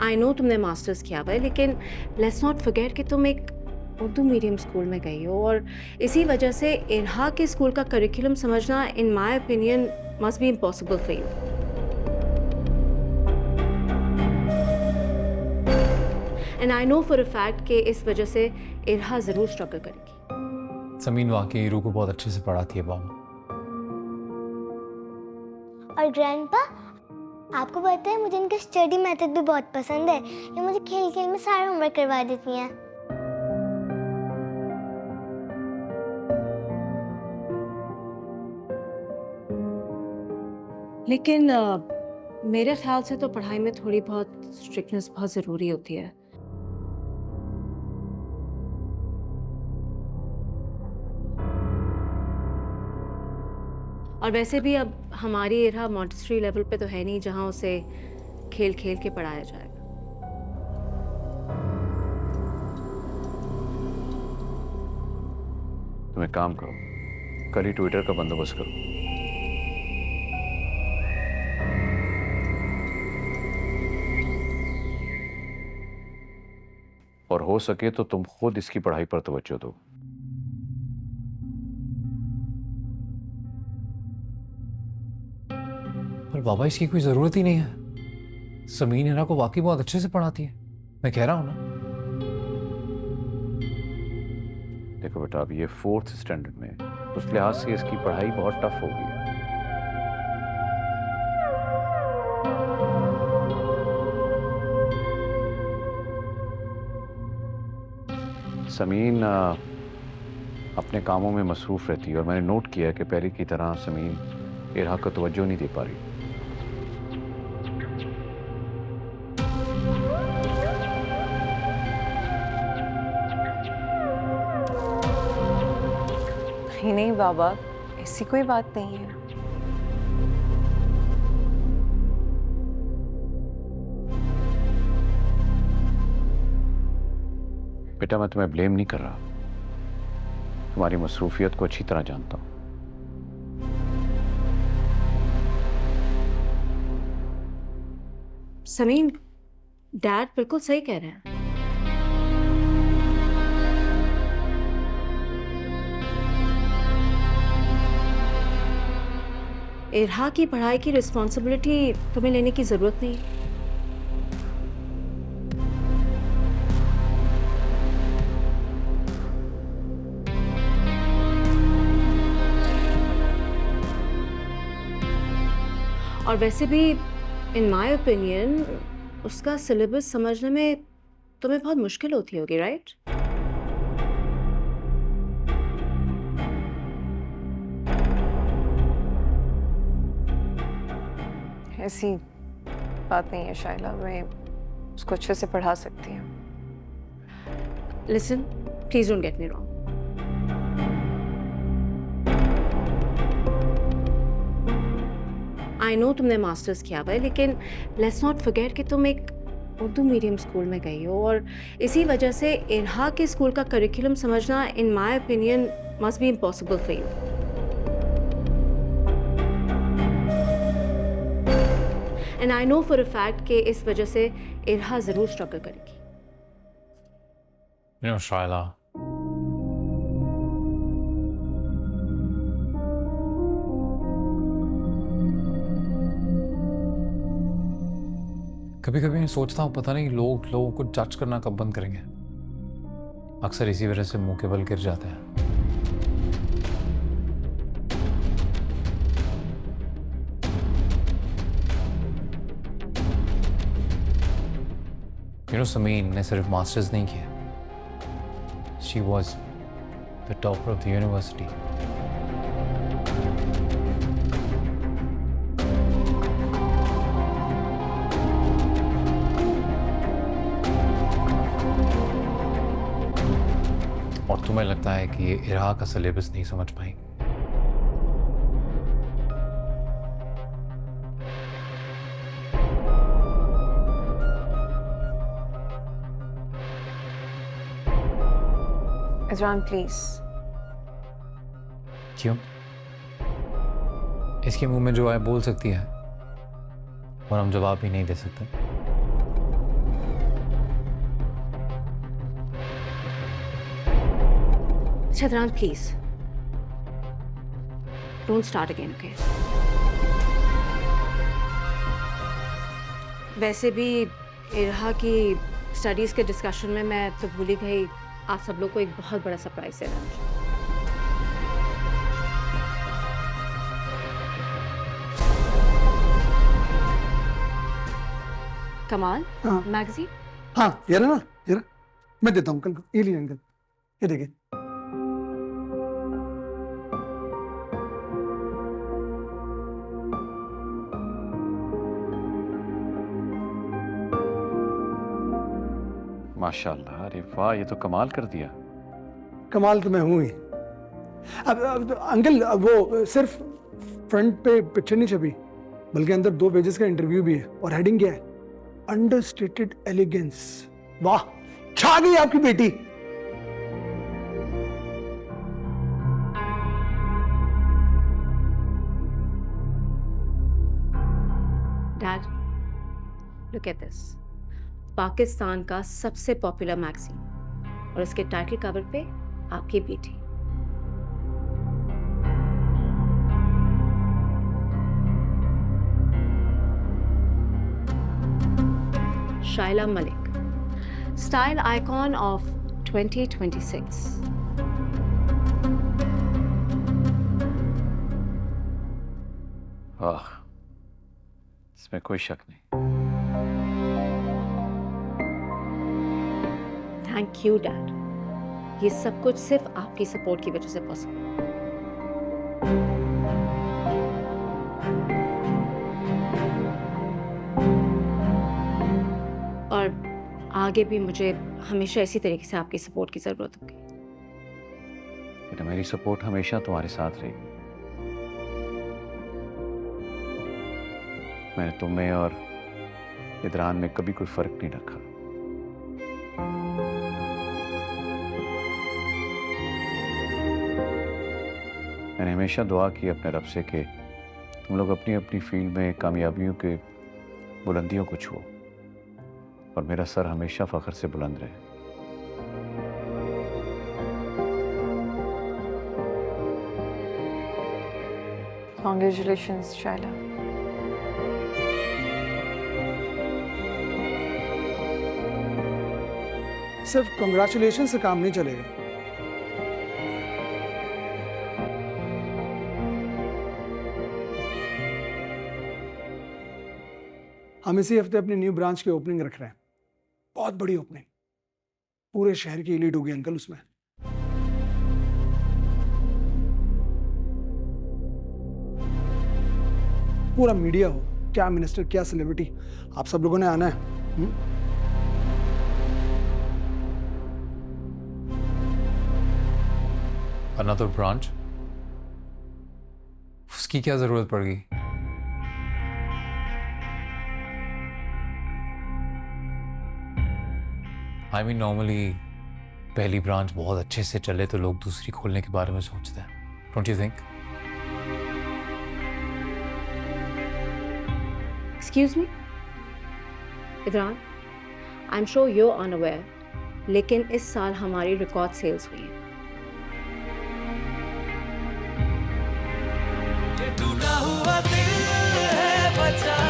I know तुमने masters किया हुआ है, लेकिन लेट्स नॉट फॉरगेट कि तुम एक उर्दू मीडियम स्कूल में गई हो, और इसी वजह से इरहा के स्कूल का करिकुलम समझना in my opinion must be impossible for you. And I know for a fact कि इस वजह से इरहा ज़रूर स्ट्रगल करेगी। समीन वाकई रू को बहुत अच्छे से पढ़ाती है बाबा। और ग्रैंडपा, आपको पता है मुझे इनका स्टडी मेथड भी बहुत पसंद है। ये मुझे खेल खेल में सारा होमवर्क करवा देती हैं। लेकिन मेरे ख्याल से तो पढ़ाई में थोड़ी बहुत स्ट्रिक्टनेस बहुत ज़रूरी होती है। और वैसे भी अब हमारी इरहा मॉन्टेसरी लेवल पे तो है नहीं जहां उसे खेल खेल के पढ़ाया जाएगा। तुम एक काम करो, कल ही ट्विटर का बंदोबस्त करो। और हो सके तो तुम खुद इसकी पढ़ाई पर तवज्जो दो। पर बाबा इसकी कोई जरूरत ही नहीं है। समीन इरा को वाकई बहुत अच्छे से पढ़ाती है, मैं कह रहा हूं ना। देखो बेटा, अब ये 4th स्टैंडर्ड में, उस लिहाज से इसकी पढ़ाई बहुत टफ हो गई है। समीन अपने कामों में मसरूफ रहती है, और मैंने नोट किया है कि पहले की तरह समीन इरहा को तवज्जो नहीं दे पा रही। नहीं नहीं बाबा, ऐसी कोई बात नहीं है। बेटा, मैं तुम्हें ब्लेम नहीं कर रहा, तुम्हारी मसरूफियत को अच्छी तरह जानता हूं। समीन, डैड बिल्कुल सही कह रहे हैं। इरहा की पढ़ाई की रिस्पॉन्सिबिलिटी तुम्हें लेने की जरूरत नहीं। और वैसे भी इन माय ओपिनियन उसका सिलेबस समझने में तुम्हें बहुत मुश्किल होती होगी, राइट? ऐसी बात नहीं है शाइला, मैं उसको अच्छे से पढ़ा सकती हूँ। Listen, please don't get me wrong. I know तुमने मास्टर्स किया हुआ है, लेकिन लेट्स नॉट फॉरगेट कि तुम एक उर्दू मीडियम स्कूल में गई हो, और इसी वजह से इरहा के स्कूल का करिकुलम समझना in my opinion must be impossible for you. And I know for a fact कि इस वजह से इरहा ज़रूर स्ट्रगल करेगी। शाइला, कभी कभी मैं सोचता हूँ पता नहीं लोग लोगों को जज करना कब बंद करेंगे। अक्सर इसी वजह से मुंह के बल गिर जाते हैं। समीन ने सिर्फ मास्टर्स नहीं किया, she was the topper of the university. और तुम्हें लगता है कि ये इरहा का सिलेबस नहीं समझ पाई? इज़रान प्लीज। क्यों? इसके मुंह में जो आए बोल सकती है, और हम जवाब भी नहीं दे सकते। अच्छा Idran please don't start again, okay? वैसे भी इरहा की स्टडीज के डिस्कशन में मैं तो भूल ही गई, आप सब लोग को एक बहुत बड़ा सरप्राइज देना है मुझे। कमाल हाँ। मैगजीन। हाँ ये रहा ना, ये रहा, मैं देता हूँ अंकल को, ये लीजिए अंकल, ये देखिए। माशाल्लाह, अरे वाह, ये तो कमाल कर दिया। कमाल तो मैं हूँ ही। अब अंकल, अब वो सिर्फ फ्रंट पे पिक्चर नहीं छपी, बल्कि अंदर 2 पेजेस का इंटरव्यू भी है, और हेडिंग क्या है? Understated elegance. वाह, छा गई आपकी बेटी। Dad look at this, Pakistan का सबसे पॉपुलर मैगजीन और इसके टाइटल कवर पे आपकी बेटी। शाइला मलिक, स्टाइल आइकॉन ऑफ 2026। वाह, इसमें कोई शक नहीं। थैंक यू डैड, ये सब कुछ सिर्फ आपकी सपोर्ट की वजह से पॉसिबल। और आगे भी मुझे हमेशा इसी तरीके से आपकी सपोर्ट की जरूरत होगी। बेटा, मेरी सपोर्ट हमेशा तुम्हारे साथ रही। मैंने तुम में और इदरान में कभी कोई फर्क नहीं रखा। मैंने हमेशा दुआ की अपने रब से कि तुम लोग अपनी अपनी फील्ड में कामयाबियों के बुलंदियों को छुओ और मेरा सर हमेशा फख्र से बुलंद रहे। Congratulations, शाइला। सिर्फ कंग्रेचुलेशन से काम नहीं चलेगा। हम इसी हफ्ते अपनी न्यू ब्रांच की ओपनिंग रख रहे हैं, बहुत बड़ी ओपनिंग, पूरे शहर की एलीट होगी अंकल उसमें। पूरा मीडिया हो, क्या मिनिस्टर क्या सेलिब्रिटी, आप सब लोगों ने आना है। अनदर ब्रांच, उसकी क्या जरूरत पड़ गई? आई मीन नॉर्मली पहली ब्रांच बहुत अच्छे से चले तो लोग दूसरी खोलने के बारे में सोचते हैं, don't you think? Excuse me Idran, I am sure you are unaware, लेकिन इस साल हमारी रिकॉर्ड सेल्स हुई है। ये टूटा हुआ दिल है बचा